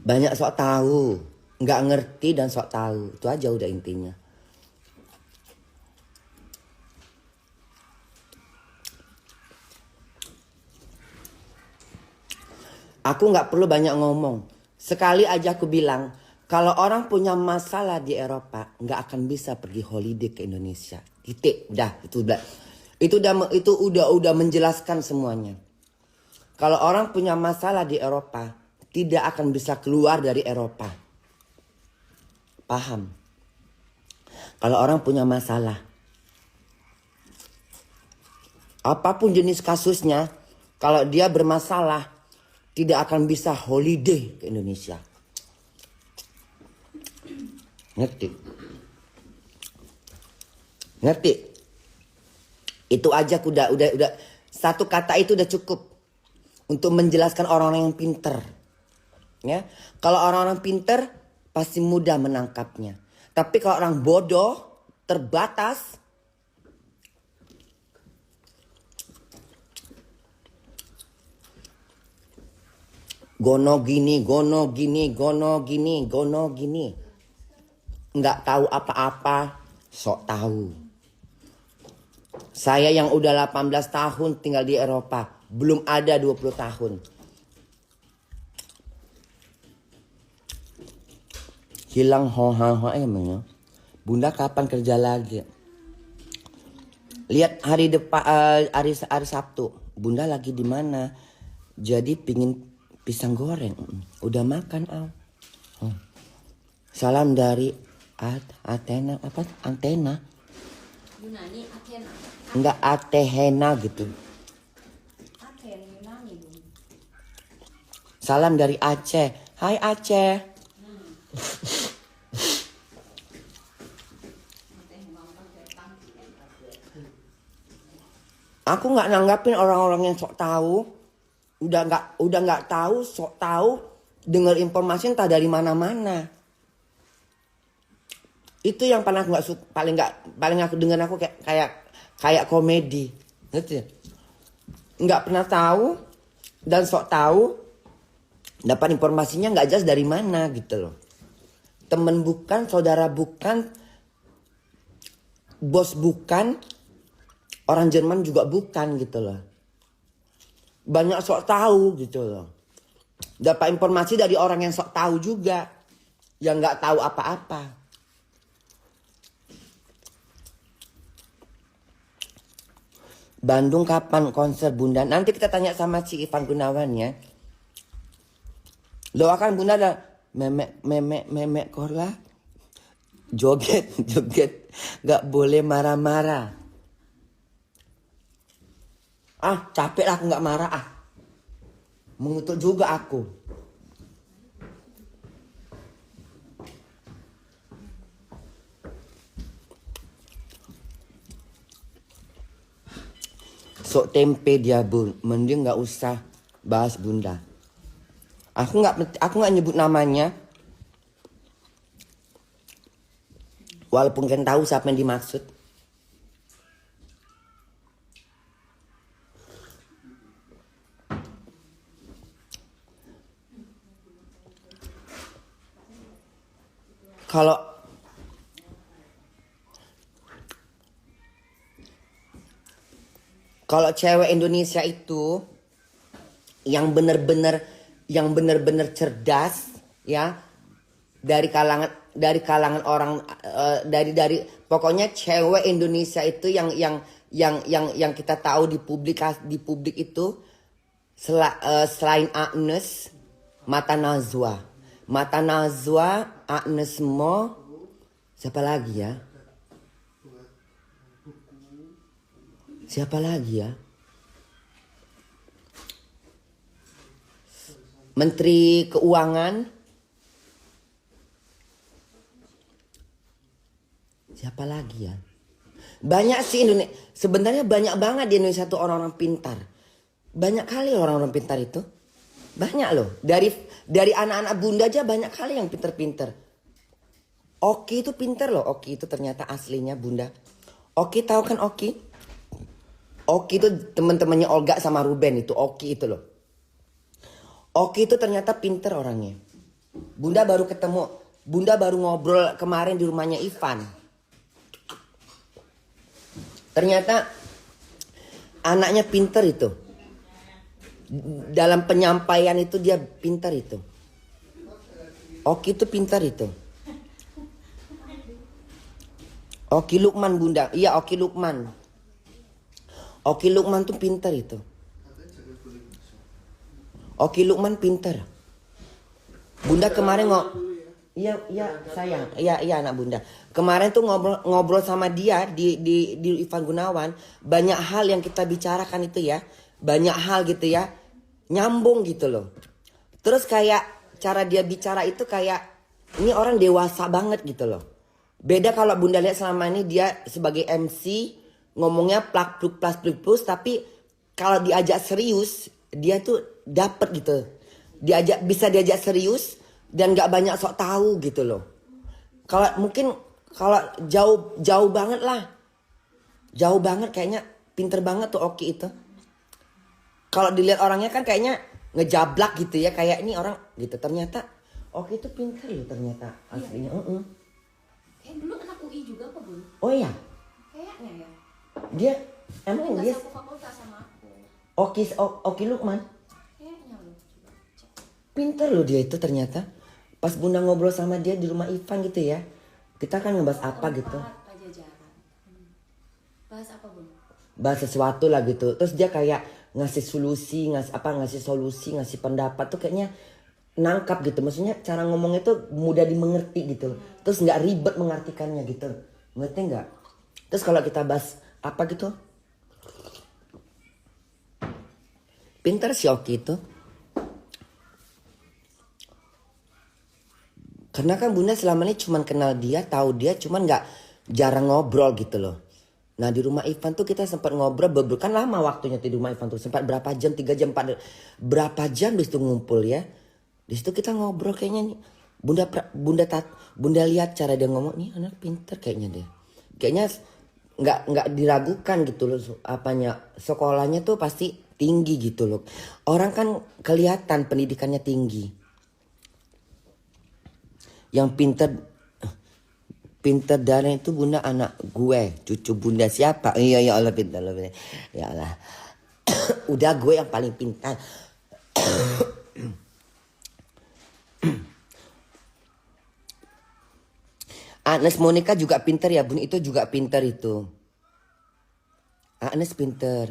Banyak sok tahu, nggak ngerti dan sok tahu. Itu aja udah intinya. Aku nggak perlu banyak ngomong. Sekali aja aku bilang, kalau orang punya masalah di Eropa, nggak akan bisa pergi holiday ke Indonesia. Titik, udah, itu udah menjelaskan semuanya. Kalau orang punya masalah di Eropa, tidak akan bisa keluar dari Eropa. Paham? Kalau orang punya masalah, apapun jenis kasusnya, kalau dia bermasalah, tidak akan bisa holiday ke Indonesia. Ngerti? Ngerti? Itu aja udah satu kata itu udah cukup untuk menjelaskan orang-orang yang pinter. Ya, kalau orang-orang pinter pasti mudah menangkapnya. Tapi kalau orang bodoh, terbatas, gono gini, nggak tahu apa-apa, sok tahu. Saya yang udah 18 tahun tinggal di Eropa, belum ada 20 tahun. Hilang ho-ha-ho emangnya. Bunda kapan kerja lagi? Lihat hari depan, hari Sabtu. Bunda lagi di mana? Jadi pingin pisang goreng. Udah makan, Al. Salam dari Athena, apa? Antena. Yunani, Athena. Enggak, Athena gitu. Athena, Yunani. Salam dari Aceh. Hai Aceh. Aku nggak nanggapin orang-orang yang sok tahu. Udah nggak tahu, sok tahu, dengar informasi entah dari mana-mana. Itu yang paling aku dengar aku kayak komedi, gitu. Nggak pernah tahu dan sok tahu, dapat informasinya nggak jelas dari mana gitu loh. Temen bukan, saudara bukan, bos bukan, orang Jerman juga bukan gitu loh. Banyak sok tahu gitu loh. Dapat informasi dari orang yang sok tahu juga, yang nggak tahu apa-apa. Bandung kapan konser Bunda? Nanti kita tanya sama si Ivan Gunawan ya. Doakan Bunda ada memek korla. Joget. Gak boleh marah-marah. Capek lah aku gak marah Mengutuk juga aku. Sok tempe dia bun, mending nggak usah bahas Bunda. Aku nggak nyebut namanya, walaupun kan tahu siapa yang dimaksud. Kalau cewek Indonesia itu yang bener-bener cerdas ya, dari kalangan orang, dari pokoknya cewek Indonesia itu yang kita tahu di publik itu selain Agnes, Mata Najwa, Agnes Mo, siapa lagi ya? Siapa lagi ya? Menteri Keuangan. Siapa lagi ya? Banyak sih Indonesia. Sebenarnya banyak banget di Indonesia tuh orang-orang pintar. Banyak kali orang-orang pintar itu. Banyak loh. Dari anak-anak Bunda aja banyak kali yang pintar-pintar. Oki itu pintar loh. Oki itu ternyata aslinya Bunda. Oki tahu kan Oki? Oki itu teman-temannya Olga sama Ruben itu. Oki itu loh. Oki itu ternyata pinter orangnya. Bunda baru ketemu, Bunda baru ngobrol kemarin di rumahnya Ivan. Ternyata anaknya pinter itu. Dalam penyampaian itu dia pintar itu. Oki itu pintar itu. Oki Lukman Bunda. Iya Oki Lukman. Oki Lukman tuh pintar itu. Oki Lukman pintar. Bunda kemarin iya sayang. Iya anak Bunda. Kemarin tuh ngobrol sama dia di Ivan Gunawan. Banyak hal yang kita bicarakan itu ya. Banyak hal gitu ya. Nyambung gitu loh. Terus kayak cara dia bicara itu kayak ini orang dewasa banget gitu loh. Beda kalau Bunda lihat selama ini dia sebagai MC ngomongnya plak pluk plus pluk plus, tapi kalau diajak serius dia tuh dapet gitu. Bisa diajak serius dan nggak banyak sok tahu gitu loh. Kalau mungkin kalau jauh banget lah. Jauh banget kayaknya pinter banget tuh Oki itu. Kalau dilihat orangnya kan kayaknya ngejablak gitu ya, kayak ini orang gitu. Ternyata Oki itu pintar loh ternyata aslinya. Dulu anak UI juga apa Bun? Oh iya. Kayaknya ya. Dia emang dia Satu fakultas sama aku. Oki Lukman. Kayaknya loh. Coba cek. Pintar loh dia itu ternyata. Pas Bunda ngobrol sama dia di rumah Ivan gitu ya. Kita kan ngebahas apa gitu. Pajajaran. Bahas apa Bun? Bahas sesuatu lah gitu. Terus dia kayak ngasih solusi, ngasih pendapat tuh kayaknya nangkap gitu. Maksudnya cara ngomongnya tuh mudah dimengerti gitu. Terus nggak ribet mengartikannya gitu. Ngerti nggak? Terus kalau kita bahas apa gitu, pintar si Oki itu. Karena kan Bunda selama ini cuman kenal dia, tahu dia, cuman nggak jarang ngobrol gitu loh. Nah di rumah Ivan tuh kita sempat ngobrol, kan lama waktunya di rumah Ivan tuh, sempat berapa jam, 3 jam, 4 berapa jam di situ ngumpul ya. Di situ kita ngobrol kayaknya nih, Bunda lihat cara dia ngomong, nih anak pinter kayaknya deh. Kayaknya nggak diragukan gitu loh, apanya sekolahnya tuh pasti tinggi gitu loh. Orang kan kelihatan pendidikannya tinggi. Yang pinter darah itu Bunda anak gue, cucu Bunda siapa? Iya ya Allah pintar loh. Ya Allah. Udah gue yang paling pintar. Agnes Monica juga pinter ya Bun, itu juga pinter itu. Agnes pinter.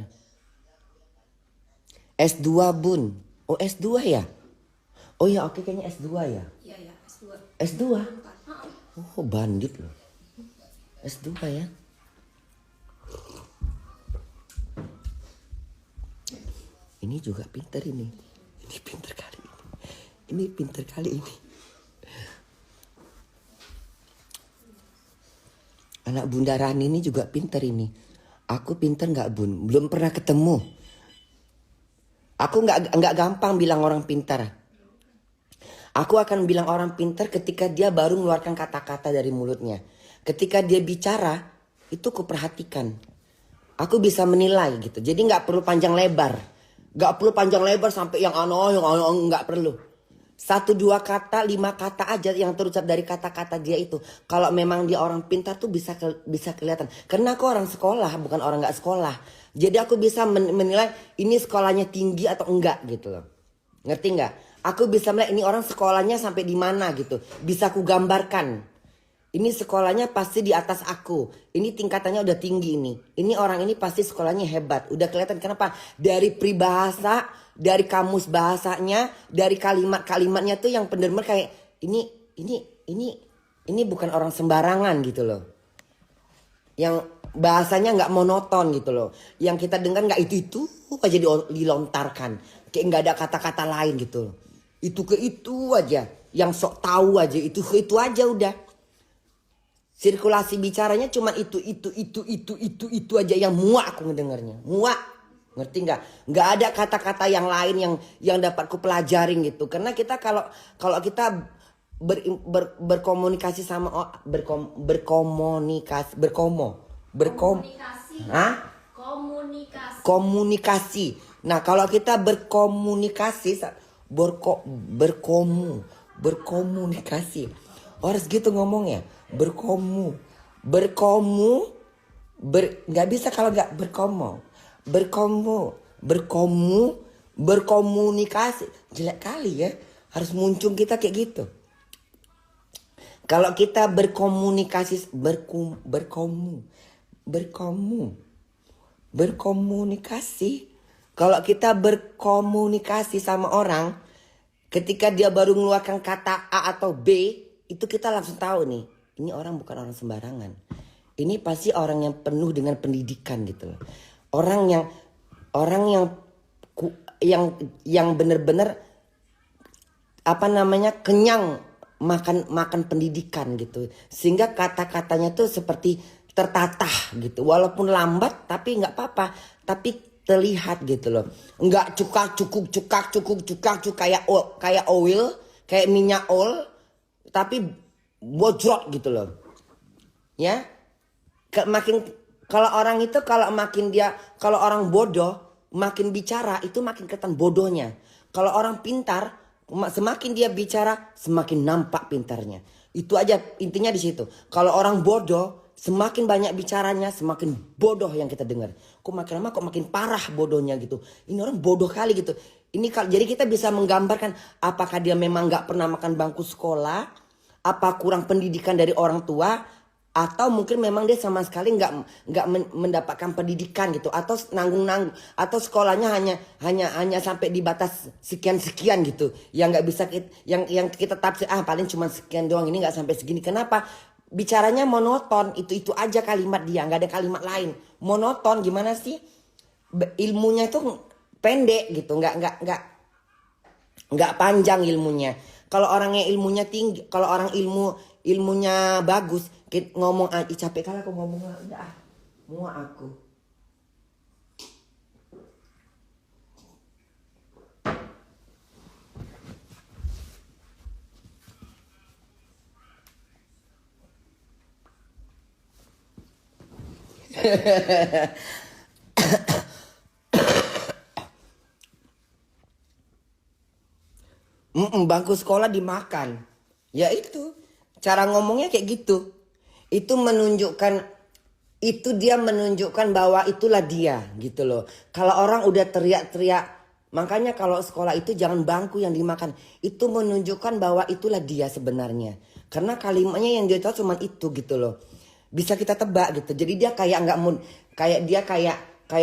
S2 Bun. Oh S2 ya? Oh ya oke kayaknya S2 ya. Iya ya, S2. S2? Oh bandit loh. S2 ya. Ini juga pinter ini. Ini pinter kali ini. Ini pinter kali ini. Anak Bunda Rani ini juga pinter ini. Aku pinter nggak Bun? Belum pernah ketemu. Aku nggak gampang bilang orang pintar. Aku akan bilang orang pintar ketika dia baru mengeluarkan kata-kata dari mulutnya. Ketika dia bicara, itu kuperhatikan. Aku bisa menilai gitu. Jadi nggak perlu panjang lebar. Nggak perlu panjang lebar sampai yang ano, nggak perlu. 1, 2 kata, 5 kata aja yang terucap dari kata-kata dia itu. Kalau memang dia orang pintar tuh bisa kelihatan. Karena aku orang sekolah, bukan orang nggak sekolah. Jadi aku bisa menilai ini sekolahnya tinggi atau enggak gitu loh. Ngerti nggak? Aku bisa melihat ini orang sekolahnya sampai di mana gitu. Bisa aku gambarkan. Ini sekolahnya pasti di atas aku. Ini tingkatannya udah tinggi ini. Ini orang ini pasti sekolahnya hebat. Udah kelihatan kenapa? Dari peribahasa, dari kamus bahasanya, dari kalimat-kalimatnya tuh yang bener-bener kayak ini bukan orang sembarangan gitu loh. Yang bahasanya nggak monoton gitu loh. Yang kita dengar nggak itu aja dilontarkan. Kayak nggak ada kata-kata lain gitu loh. Itu ke itu aja, yang sok tahu aja itu ke itu aja udah. Sirkulasi bicaranya cuma itu aja yang muak aku ngedengarnya. Muak. Ngerti nggak? Nggak ada kata-kata yang lain yang dapat ku pelajarin gitu. Karena kita kalau kita berkomunikasi sama komunikasi. Nah, kalau kita berkomunikasi berkomunikasi. Harus gitu ngomongnya. Nggak bisa kalau nggak berkomunikasi. Jelek kali ya. Harus muncul kita kayak gitu. Kalau kita berkomunikasi. Kalau kita berkomunikasi sama orang, ketika dia baru mengeluarkan kata A atau B, itu kita langsung tahu nih, ini orang bukan orang sembarangan. Ini pasti orang yang penuh dengan pendidikan gitu loh. Orang yang benar-benar kenyang makan pendidikan gitu, sehingga kata-katanya tuh seperti tertata gitu, walaupun lambat tapi nggak apa-apa, tapi terlihat gitu loh, nggak cukak kayak oil, kayak minyak oil, tapi bojrot gitu loh ya. Kalau orang bodoh makin bicara itu makin kelihatan bodohnya. Kalau orang pintar, semakin dia bicara, semakin nampak pintarnya. Itu aja intinya di situ. Kalau orang bodoh, semakin banyak bicaranya, semakin bodoh yang kita dengar. Kok makin lama kok makin parah bodohnya gitu. Ini orang bodoh kali gitu. Jadi kita bisa menggambarkan apakah dia memang nggak pernah makan bangku sekolah, apa kurang pendidikan dari orang tua, atau mungkin memang dia sama sekali nggak mendapatkan pendidikan gitu, atau nanggung atau sekolahnya hanya sampai di batas sekian gitu, yang nggak bisa yang kita tafsir paling cuma sekian doang, ini nggak sampai segini. Kenapa? Bicaranya monoton, itu aja kalimat dia, nggak ada kalimat lain. Monoton gimana sih? Ilmunya itu pendek gitu, nggak panjang ilmunya. Kalau orangnya ilmunya tinggi, kalau orang ilmunya bagus, ngomong aja capek kali aku ngomong, udah muak aku. Bangku sekolah dimakan. Ya itu. Cara ngomongnya kayak gitu. Itu dia menunjukkan bahwa itulah dia gitu loh. Kalau orang udah teriak-teriak, makanya kalau sekolah itu jangan bangku yang dimakan. Itu menunjukkan bahwa itulah dia sebenarnya. Karena kalimatnya yang dia tahu cuma itu gitu loh. Bisa kita tebak gitu. Jadi dia kayak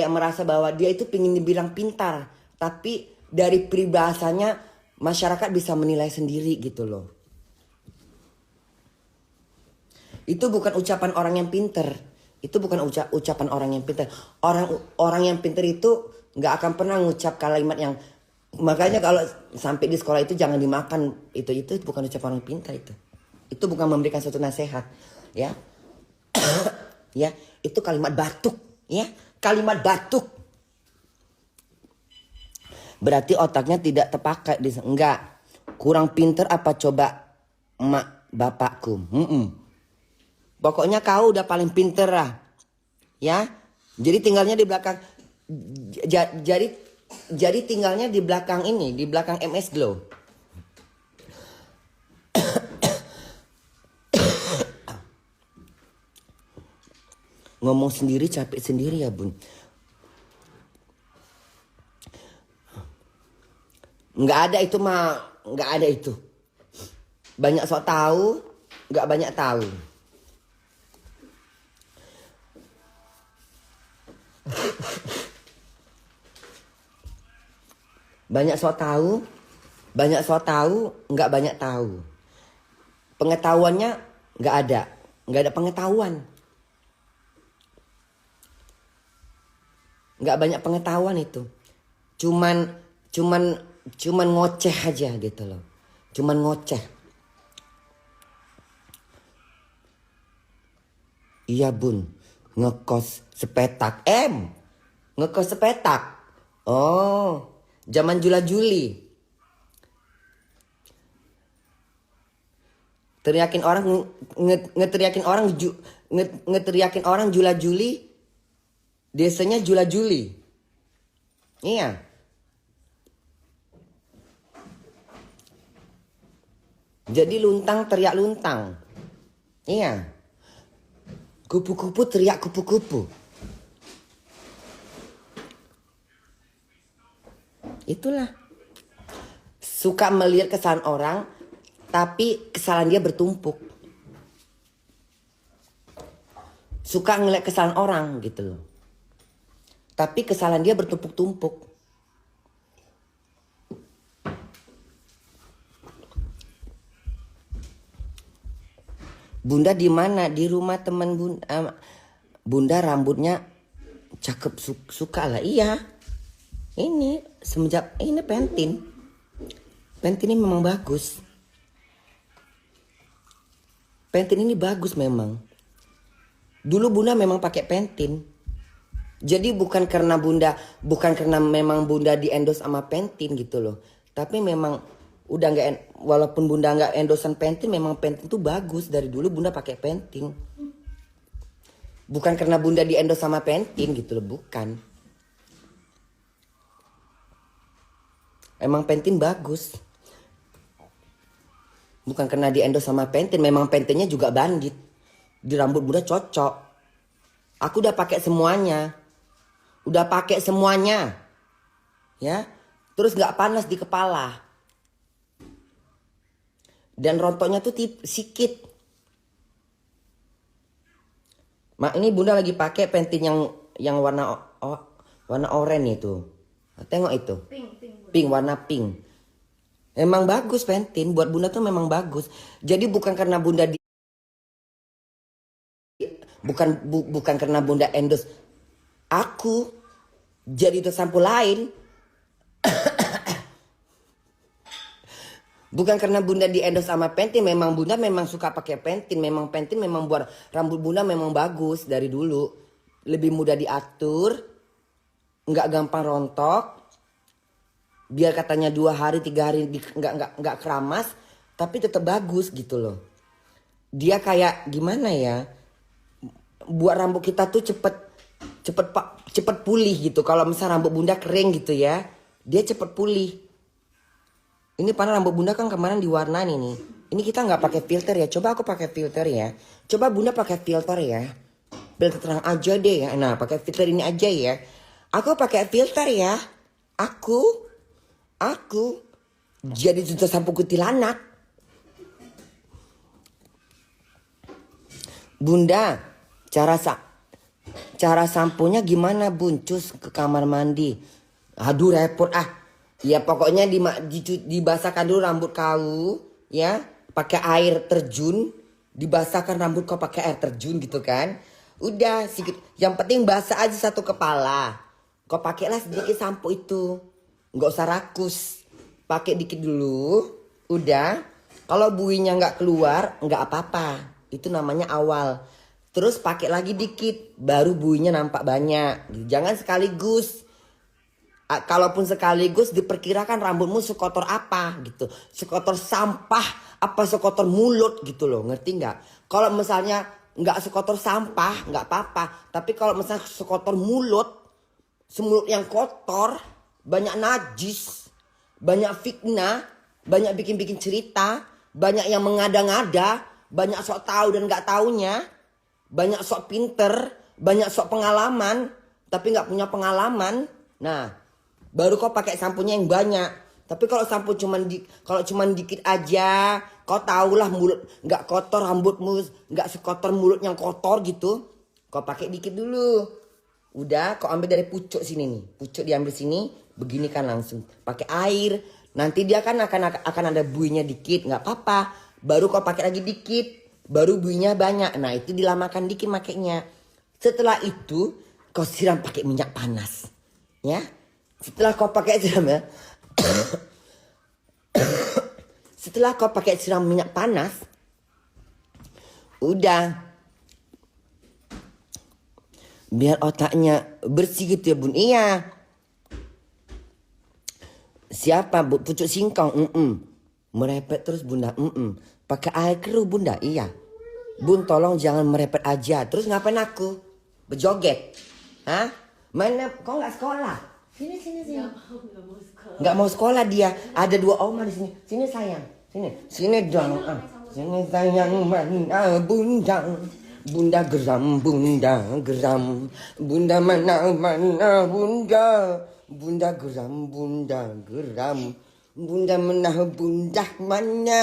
merasa bahwa dia itu pengen dibilang pintar, tapi dari peribahasanya masyarakat bisa menilai sendiri gitu loh. Itu bukan ucapan orang yang pintar. Itu bukan ucapan orang yang pintar. Orang yang pintar itu nggak akan pernah ngucap kalimat yang, makanya kalau sampai di sekolah itu jangan dimakan. Itu bukan ucapan orang pintar itu. Itu bukan memberikan suatu nasihat, ya. Ya, itu kalimat batuk, ya. Kalimat batuk. Berarti otaknya tidak terpakai. Enggak. Kurang pintar apa coba emak bapakku. Pokoknya kau udah paling pinter lah. Ya. Jadi tinggalnya di belakang. Jadi tinggalnya di belakang ini. Di belakang MS Glow. Ngomong sendiri capek sendiri ya bun. Nggak ada itu mah. Nggak ada itu. Banyak sok tahu. Nggak banyak tahu. Banyak sok tahu, nggak banyak tahu. Pengetahuannya nggak ada pengetahuan. Nggak banyak pengetahuan itu. Cuman ngoceh aja gitu loh. Cuman ngoceh. Iya bun, ngekos sepetak. Ngekos sepetak. Oh, zaman Jula-Juli. Teriakin orang ngeteriakin orang Jula-Juli. Desanya Jula-Juli. Iya. Jadi luntang teriak luntang. Iya. Kupu-kupu teriak kupu-kupu. Itulah. Suka melihat kesalahan orang, tapi kesalahan dia bertumpuk. Suka ngeliat kesalahan orang gitu loh. Tapi kesalahan dia bertumpuk-tumpuk. Bunda di mana? Di rumah teman Bunda. Bunda rambutnya cakep, suka lah. Iya. Ini semenjak ini Pentin. Pentin ini memang bagus. Pentin ini bagus memang. Dulu Bunda memang pakai Pentin. Jadi bukan karena memang Bunda di endorse sama Pentin gitu loh. Tapi memang udah walaupun Bunda nggak endorsean Pentin, memang Pentin tuh bagus. Dari dulu Bunda pakai Pentin. Bukan karena Bunda di endorse sama Pentin gitu loh, bukan. Emang Pentin bagus. Bukan karena di endorse sama Pentin, memang Pentinnya juga bandit. Di rambut Bunda cocok. Aku udah pakai semuanya. Ya. Terus gak panas di kepala. Dan rontoknya tuh sikit. Mak, ini Bunda lagi pakai Pentin yang warna oranye itu. Tengok itu. Pink, warna pink. Emang bagus Pentin, buat Bunda tuh memang bagus. Jadi bukan karena Bunda bukan karena Bunda endorse aku jadi itu sampo lain. Bukan karena Bunda di endorse sama Pentin, memang Bunda memang suka pakai Pentin. Memang Pentin memang buat rambut Bunda memang bagus dari dulu. Lebih mudah diatur, nggak gampang rontok. Biar katanya 2 hari 3 hari nggak keramas, tapi tetap bagus gitu loh. Dia kayak gimana ya? Buat rambut kita tuh cepet pulih gitu. Kalau misal rambut Bunda kering gitu ya, dia cepet pulih. Ini padahal rambut Bunda kan kemarin diwarnai nih. Ini kita nggak pakai filter ya. Coba aku pakai filter ya. Coba Bunda pakai filter ya. Filter terang aja deh ya. Nah, pakai filter ini aja ya. Aku pakai filter ya. Aku jadi juta sampo kuntilanak. Bunda, cara samponya gimana Bun? Cus ke kamar mandi. Aduh repot ah. Ya pokoknya dibasahkan dulu rambut kau ya, pakai air terjun, dibasahkan rambut kau pakai air terjun gitu kan. Udah sedikit, yang penting basah aja satu kepala. Kau pakailah sedikit sampo itu. Nggak usah rakus. Pakai dikit dulu. Udah. Kalau buihnya nggak keluar, nggak apa-apa. Itu namanya awal. Terus pakai lagi dikit, baru buihnya nampak banyak. Jangan sekaligus. Kalaupun sekaligus diperkirakan rambutmu sekotor apa gitu. Sekotor sampah apa sekotor mulut gitu loh. Ngerti nggak? Kalau misalnya nggak sekotor sampah nggak apa-apa. Tapi kalau misalnya sekotor mulut, semulut yang kotor, banyak najis, banyak fitnah, banyak bikin-bikin cerita, banyak yang mengada-ngada, banyak sok tahu dan nggak taunya, banyak sok pinter, banyak sok pengalaman, tapi nggak punya pengalaman. Nah, baru kau pakai samponya yang banyak. Tapi kalau sampo cuman dikit aja, kau tahulah mulut nggak kotor, rambutmu nggak sekotor mulut yang kotor gitu. Kau pakai dikit dulu. Udah, kau ambil dari pucuk sini nih. Pucuk diambil sini, begini kan langsung. Pakai air. Nanti dia kan akan ada buihnya dikit, nggak apa-apa. Baru kau pakai lagi dikit, baru buihnya banyak. Nah itu dilamakan dikit makainya. Setelah itu kau siram pakai minyak panas, ya. Setelah kau pakai siram ya. Setelah kau pakai siram minyak panas, udah. Biar otaknya bersih gitu ya Bun. Iya. Siapa Bu? Pucuk singkong. Merepet terus Bunda. Pakai air keruh Bunda. Iya. Bun tolong jangan merepet aja. Terus ngapain aku? Berjoget. Hah? Mana? Kau nggak sekolah? Sini. Nggak mau sekolah. Nggak mau sekolah dia. Ada 2 oma di sini. Sini sayang. Sini dong. Sini sayang mana bunda. Bunda geram, bunda geram. Bunda mana bunda. Bunda geram, bunda geram. Bunda mana bunda mana.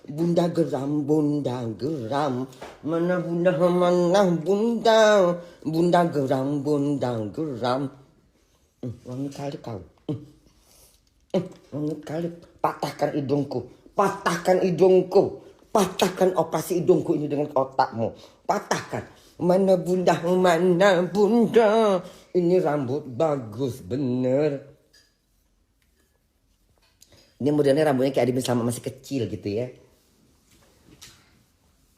Bunda geram, bunda geram. Mana bunda bunda. Bunda geram, bunda geram. Wangi kali kau. Wangi kali. Patahkan hidungku. Patahkan hidungku. Patahkan operasi hidungku ini dengan otakmu. Patahkan. Mana bunda. Ini rambut bagus bener. Ini modelnya rambutnya kayak Adi sama masih kecil gitu ya.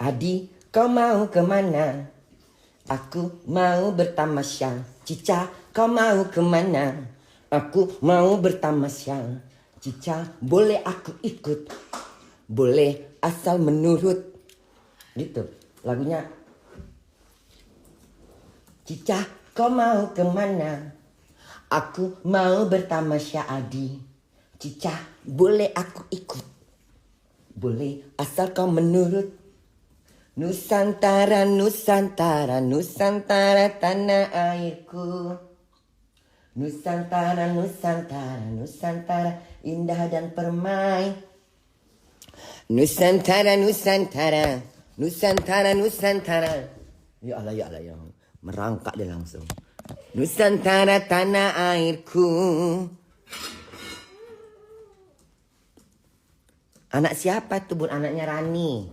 Adi, kau mau kemana? Aku mau bertamasya. Cica, kau mau kemana? Aku mau bertamasya. Cica, boleh aku ikut? Boleh, asal menurut. Gitu lagunya. Cica, kau mau kemana? Aku mau bertamasya Adi. Cica, boleh aku ikut? Boleh, asal kau menurut. Nusantara, Nusantara, Nusantara tanah airku. Nusantara, Nusantara, Nusantara indah dan permai. Nusantara, Nusantara, Nusantara, Nusantara. Ya Allah, ya Allah, ya Allah. Merangkak dia langsung. Nusantara tanah airku. Anak siapa tuh bun? Anaknya Rani.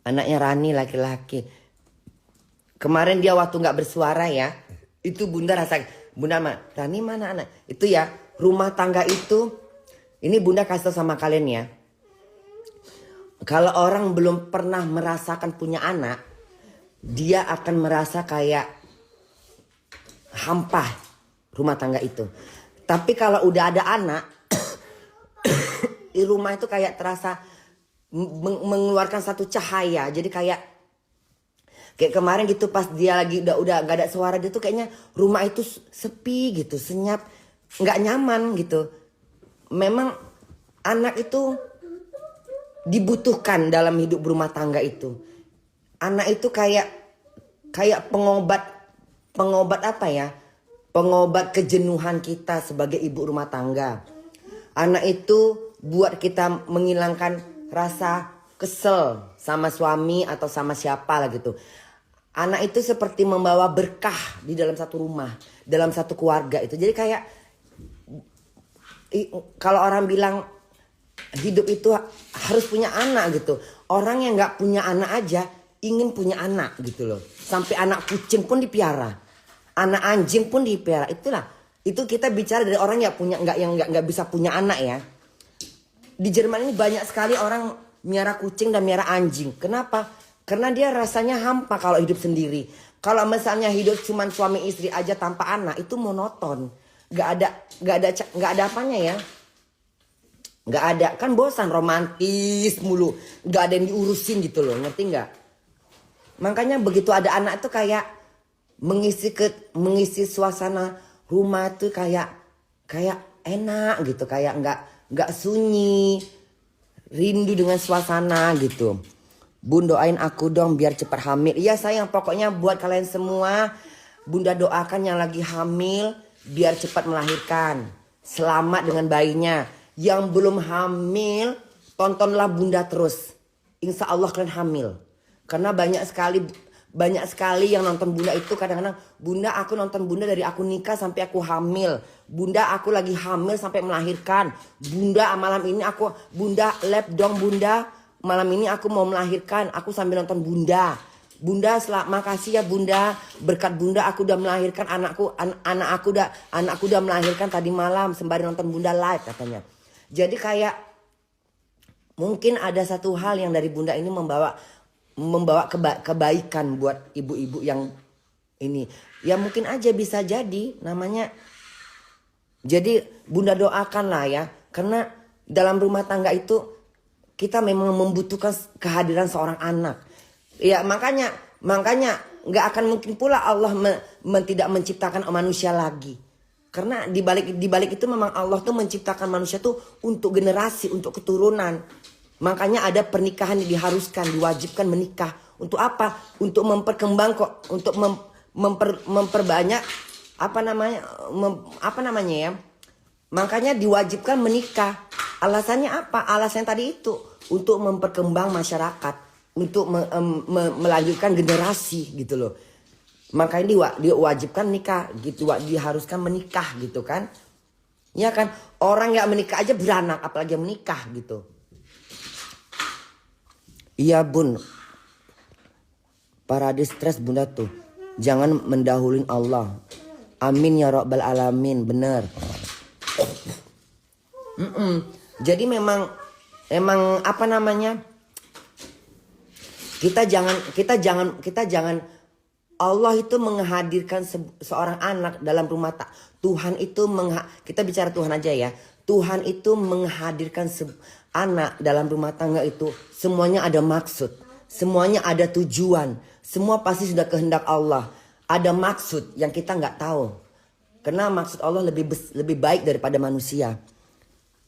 Anaknya Rani laki-laki. Kemarin dia waktu gak bersuara ya. Itu bunda rasa. Bunda mah Rani mana anak? Itu ya rumah tangga itu. Ini bunda kasih tau sama kalian ya. Kalau orang belum pernah merasakan punya anak. Dia akan merasa kayak hampa rumah tangga itu. Tapi kalau udah ada anak. Di rumah itu kayak terasa mengeluarkan satu cahaya. Jadi kayak kemarin gitu pas dia lagi udah gak ada suara dia tuh kayaknya rumah itu sepi gitu, senyap, nggak nyaman gitu. Memang anak itu dibutuhkan dalam hidup berumah tangga itu. Anak itu kayak pengobat apa ya? Pengobat kejenuhan kita sebagai ibu rumah tangga. Anak itu buat kita menghilangkan rasa kesel sama suami atau sama siapa lah gitu. Anak itu seperti membawa berkah di dalam satu rumah, dalam satu keluarga itu. Jadi kayak kalau orang bilang hidup itu harus punya anak gitu. Orang yang nggak punya anak aja ingin punya anak gitu loh. Sampai anak kucing pun dipiara, anak anjing pun dipiara. Itu kita bicara dari orang yang nggak bisa punya anak ya. Di Jerman ini banyak sekali orang miara kucing dan miara anjing. Kenapa? Karena dia rasanya hampa kalau hidup sendiri. Kalau misalnya hidup cuma suami istri aja tanpa anak itu monoton. Gak ada apanya ya. Gak ada, kan bosan romantis mulu. Gak ada yang diurusin gitu loh, ngerti gak? Makanya begitu ada anak itu kayak mengisi suasana rumah tuh kayak enak gitu, kayak nggak sunyi, rindu dengan suasana gitu. Bun doain aku dong biar cepat hamil. Iya sayang, pokoknya buat kalian semua bunda doakan yang lagi hamil biar cepat melahirkan, selamat dengan bayinya. Yang belum hamil tontonlah bunda terus, insya Allah kalian hamil. Karena banyak sekali yang nonton bunda itu kadang-kadang, bunda aku nonton bunda dari aku nikah sampai aku hamil. Bunda aku lagi hamil sampai melahirkan. Bunda malam ini bunda lab dong bunda. Malam ini aku mau melahirkan, aku sambil nonton bunda. Bunda makasih ya bunda. Berkat bunda aku udah melahirkan anakku. Anakku udah melahirkan tadi malam sembari nonton bunda live katanya. Jadi kayak mungkin ada satu hal yang dari bunda ini membawa kebaikan buat ibu-ibu yang ini. Ya mungkin aja bisa jadi namanya. Jadi bunda doakan lah ya. Karena dalam rumah tangga itu kita memang membutuhkan kehadiran seorang anak. Ya makanya gak akan mungkin pula Allah tidak menciptakan manusia lagi. Karena di balik itu memang Allah tuh menciptakan manusia tuh untuk generasi, untuk keturunan. Makanya ada pernikahan yang diharuskan, diwajibkan menikah. Untuk apa? Untuk memperkembang kok, untuk memperbanyak apa namanya ya? Makanya diwajibkan menikah. Alasannya apa? Alasan tadi itu untuk memperkembang masyarakat, untuk melanjutkan generasi gitu loh. Makanya diwajibkan nikah gitu, diharuskan menikah gitu kan. Ya kan, orang nggak menikah aja beranak, apalagi yang menikah gitu. Iya bun, para stres bunda tuh, jangan mendahuluin Allah. Amin ya rabbal alamin, bener. Jadi memang apa namanya? Kita jangan Allah itu menghadirkan seorang anak dalam rumah Tuhan itu kita bicara Tuhan aja ya. Tuhan itu menghadirkan anak dalam rumah tangga itu semuanya ada maksud, semuanya ada tujuan, semua pasti sudah kehendak Allah. Ada maksud yang kita nggak tahu. Karena maksud Allah lebih baik daripada manusia.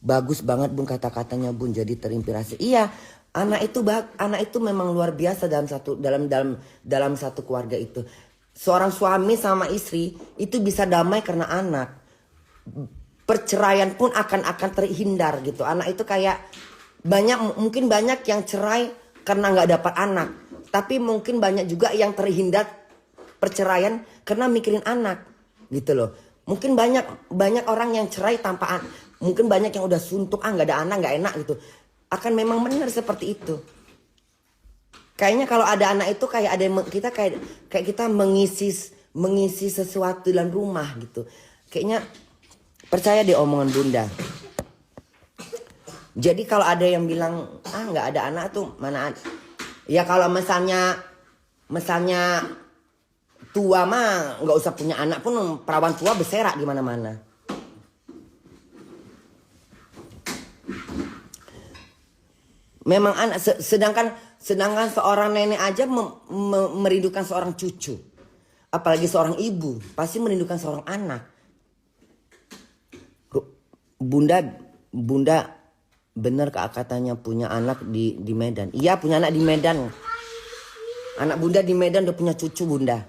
Bagus banget bun kata-katanya bun, jadi terinspirasi. Iya, anak itu memang luar biasa dalam satu keluarga itu. Seorang suami sama istri itu bisa damai karena anak. Perceraian pun akan terhindar gitu. Anak itu kayak mungkin banyak yang cerai karena nggak dapat anak. Tapi mungkin banyak juga yang terhindar perceraian karena mikirin anak gitu loh. Mungkin banyak orang yang cerai tanpa anak. Mungkin banyak yang udah suntuk, nggak ada anak, nggak enak gitu. Akan memang benar seperti itu. Kayaknya kalau ada anak itu kayak ada kita kayak kita mengisi sesuatu dalam rumah gitu. Kayaknya percaya deh omongan bunda. Jadi kalau ada yang bilang nggak ada anak tuh mana ada. Ya kalau misalnya tua mah nggak usah punya anak pun perawan tua berserak di mana-mana. Memang anak sedangkan seorang nenek aja merindukan seorang cucu. Apalagi seorang ibu pasti merindukan seorang anak. Bunda benar katanya punya anak di Medan. Iya punya anak di Medan. Anak bunda di Medan udah punya cucu bunda.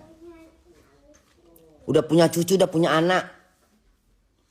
Udah punya cucu, udah punya anak.